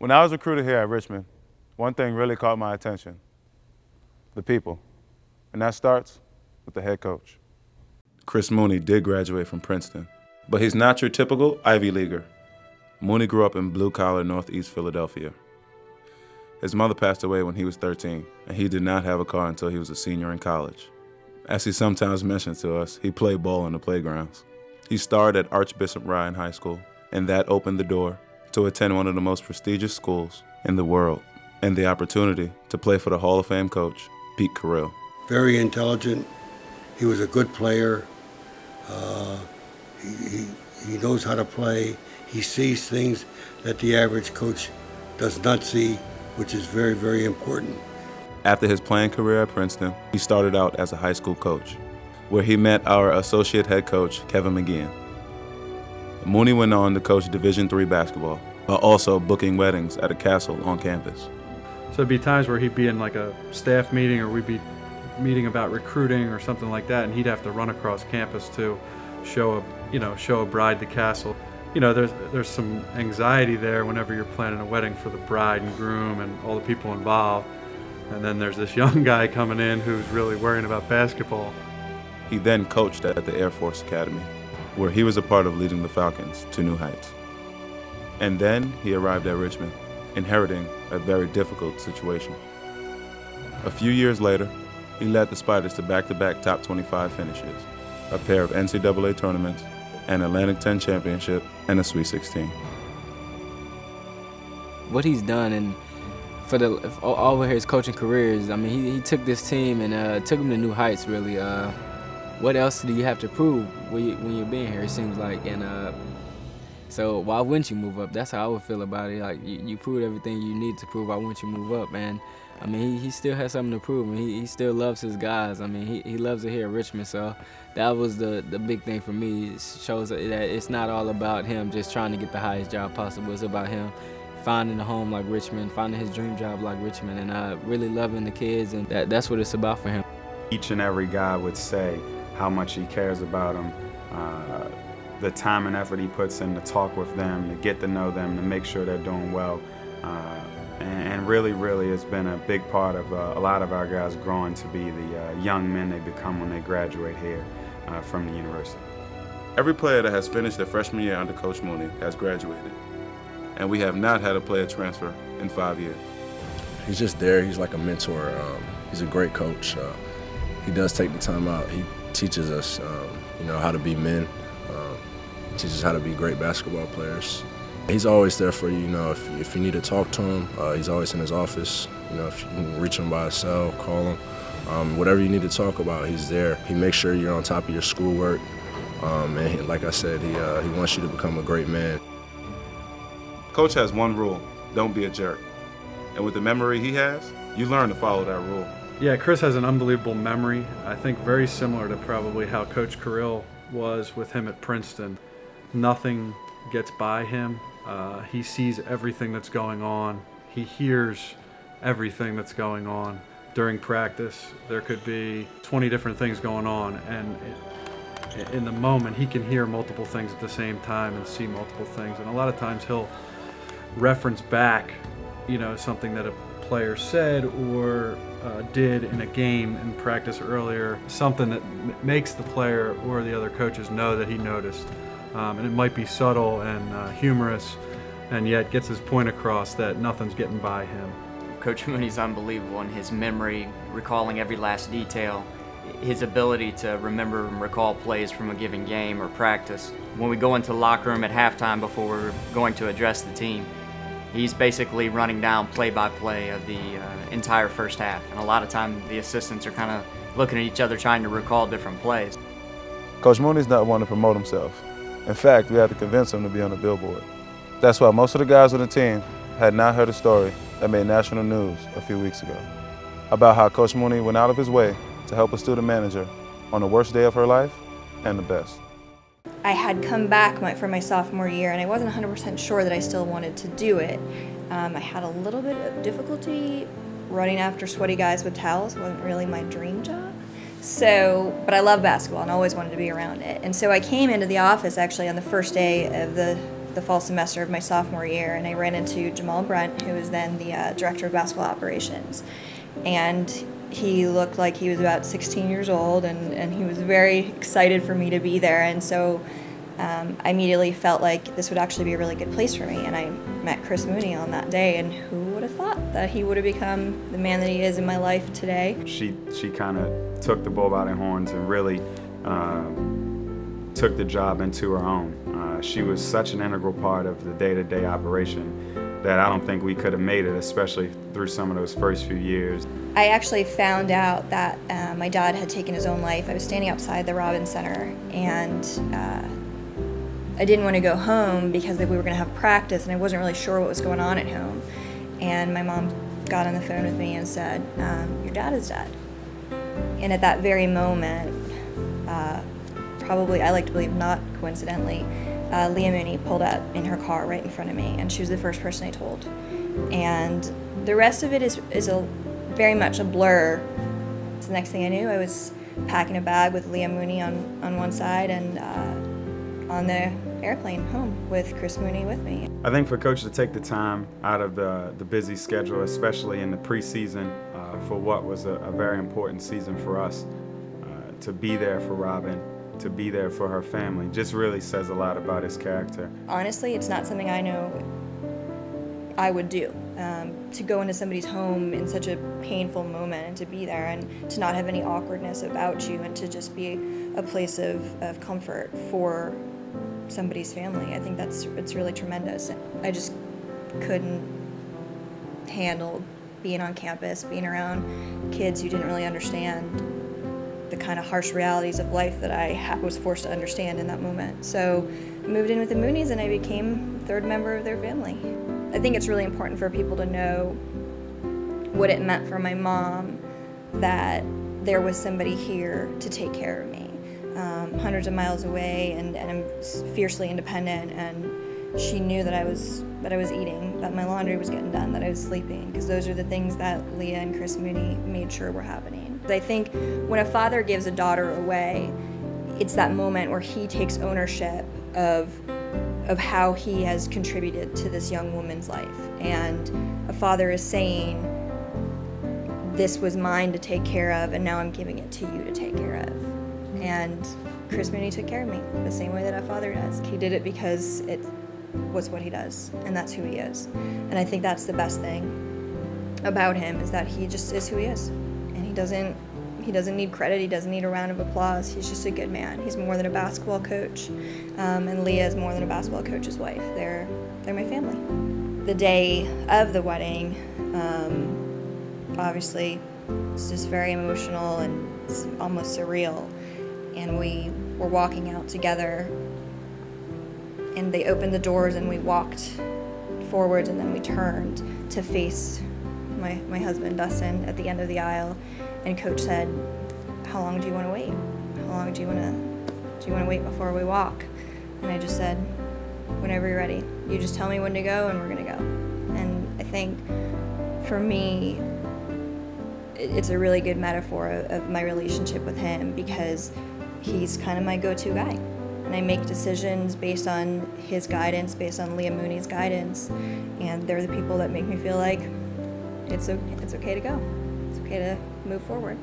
When I was recruited here at Richmond, one thing really caught my attention: the people. And that starts with the head coach. Chris Mooney did graduate from Princeton, but he's not your typical Ivy Leaguer. Mooney grew up in blue-collar Northeast Philadelphia. His mother passed away when he was 13, and he did not have a car until he was a senior in college. As he sometimes mentions to us, he played ball on the playgrounds. He starred at Archbishop Ryan High School, and that opened the door to attend one of the most prestigious schools in the world, and the opportunity to play for the Hall of Fame coach, Pete Carril. Very intelligent. He was a good player. He knows how to play. He sees things that the average coach does not see, which is very, very important. After his playing career at Princeton, he started out as a high school coach, where he met our associate head coach, Kevin McGeehan. Mooney went on to coach Division III basketball, while also booking weddings at a castle on campus. So there'd be times where he'd be in like a staff meeting, or we'd be meeting about recruiting or something like that, and he'd have to run across campus to show a bride the castle. You know, there's some anxiety there whenever you're planning a wedding for the bride and groom and all the people involved. And then there's this young guy coming in who's really worrying about basketball. He then coached at the Air Force Academy, where he was a part of leading the Falcons to new heights. And then he arrived at Richmond, inheriting a very difficult situation. A few years later, he led the Spiders to back-to-back top 25 finishes, a pair of NCAA tournaments, an Atlantic 10 championship, and a Sweet 16. What he's done and over his coaching careers, I mean, he took this team and took them to new heights, really. What else do you have to prove when you're being here, it seems like? And so why wouldn't you move up? That's how I would feel about it. Like, you proved everything you need to prove. Why wouldn't you move up? And I mean, he still has something to prove. I mean, he still loves his guys. I mean, he loves it here at Richmond. So that was the big thing for me. It shows that it's not all about him just trying to get the highest job possible. It's about him finding a home like Richmond, finding his dream job like Richmond, and really loving the kids, and that's what it's about for him. Each and every guy would say how much he cares about them, the time and effort he puts in to talk with them, to get to know them, to make sure they're doing well. And really, it's been a big part of a lot of our guys growing to be the young men they become when they graduate here from the university. Every player that has finished their freshman year under Coach Mooney has graduated, and we have not had a player transfer in 5 years. He's just there. He's like a mentor. He's a great coach. He does take the time out. He teaches us, how to be men. He teaches how to be great basketball players. He's always there for you. If you need to talk to him, he's always in his office. If you can reach him by his cell, call him. Whatever you need to talk about, he's there. He makes sure you're on top of your schoolwork. And like I said, he wants you to become a great man. Coach has one rule: don't be a jerk. And with the memory he has, you learn to follow that rule. Yeah, Chris has an unbelievable memory. I think very similar to probably how Coach Carril was with him at Princeton. Nothing gets by him. He sees everything that's going on. He hears everything that's going on. During practice, there could be 20 different things going on, and in the moment, he can hear multiple things at the same time and see multiple things. And a lot of times he'll reference back, something that a player said or did in a game in practice earlier, something that makes the player or the other coaches know that he noticed. And it might be subtle and humorous, and yet gets his point across that nothing's getting by him. Coach Mooney's unbelievable in his memory, recalling every last detail, his ability to remember and recall plays from a given game or practice. When we go into the locker room at halftime before we're going to address the team, he's basically running down play-by-play of the entire first half. And a lot of times the assistants are kind of looking at each other trying to recall different plays. Coach Mooney's not one to promote himself. In fact, we had to convince him to be on the billboard. That's why most of the guys on the team had not heard a story that made national news a few weeks ago about how Coach Mooney went out of his way to help a student manager on the worst day of her life and the best. I had come back for my sophomore year, and I wasn't 100% sure that I still wanted to do it. I had a little bit of difficulty running after sweaty guys with towels. It wasn't really my dream job. But I love basketball and always wanted to be around it. And so I came into the office actually on the first day of the the fall semester of my sophomore year, and I ran into Jamal Brent, who was then the director of basketball operations. And he looked like he was about 16 years old, and he was very excited for me to be there. And so I immediately felt like this would actually be a really good place for me. And I met Chris Mooney on that day, and who would have thought that he would have become the man that he is in my life today. She kind of took the bull by the horns and really took the job into her own. She was such an integral part of the day-to-day operation that I don't think we could have made it, especially through some of those first few years. I actually found out that my dad had taken his own life. I was standing outside the Robins Center, and I didn't want to go home because we were going to have practice, and I wasn't really sure what was going on at home. And my mom got on the phone with me and said, your dad is dead. And at that very moment, probably, I like to believe not coincidentally, Leah Mooney pulled up in her car right in front of me, and she was the first person I told. And the rest of it is very much a blur. So the next thing I knew, I was packing a bag with Leah Mooney on one side and on the airplane home with Chris Mooney with me. I think for Coach to take the time out of the busy schedule, especially in the preseason, for what was a very important season for us, to be there for Robin, to be there for her family, just really says a lot about his character. Honestly, it's not something I know I would do. To go into somebody's home in such a painful moment and to be there and to not have any awkwardness about you and to just be a place of comfort for somebody's family. I think it's really tremendous. I just couldn't handle being on campus, being around kids who didn't really understand the kind of harsh realities of life that I was forced to understand in that moment. So I moved in with the Moonies and I became the third member of their family. I think it's really important for people to know what it meant for my mom that there was somebody here to take care of me. Hundreds of miles away, and I'm fiercely independent, and she knew that I was eating, that my laundry was getting done, that I was sleeping, because those are the things that Leah and Chris Mooney made sure were happening. I think when a father gives a daughter away, it's that moment where he takes ownership of how he has contributed to this young woman's life. And a father is saying, this was mine to take care of, and now I'm giving it to you to take care of. And Chris Mooney took care of me the same way that a father does. He did it because it was what he does, and that's who he is. And I think that's the best thing about him, is that he just is who he is. And he doesn't need credit, he doesn't need a round of applause. He's just a good man. He's more than a basketball coach, and Leah is more than a basketball coach's wife. They're my family. The day of the wedding, obviously, it's just very emotional and it's almost surreal. And we were walking out together, and they opened the doors and we walked forwards, and then we turned to face my husband, Dustin, at the end of the aisle. And Coach said, how long do you want to wait? How long do you want to wait before we walk? And I just said, whenever you're ready. You just tell me when to go and we're going to go. And I think for me, it's a really good metaphor of my relationship with him, because he's kind of my go-to guy. And I make decisions based on his guidance, based on Leah Mooney's guidance. And they're the people that make me feel like it's okay to go. It's okay to move forward.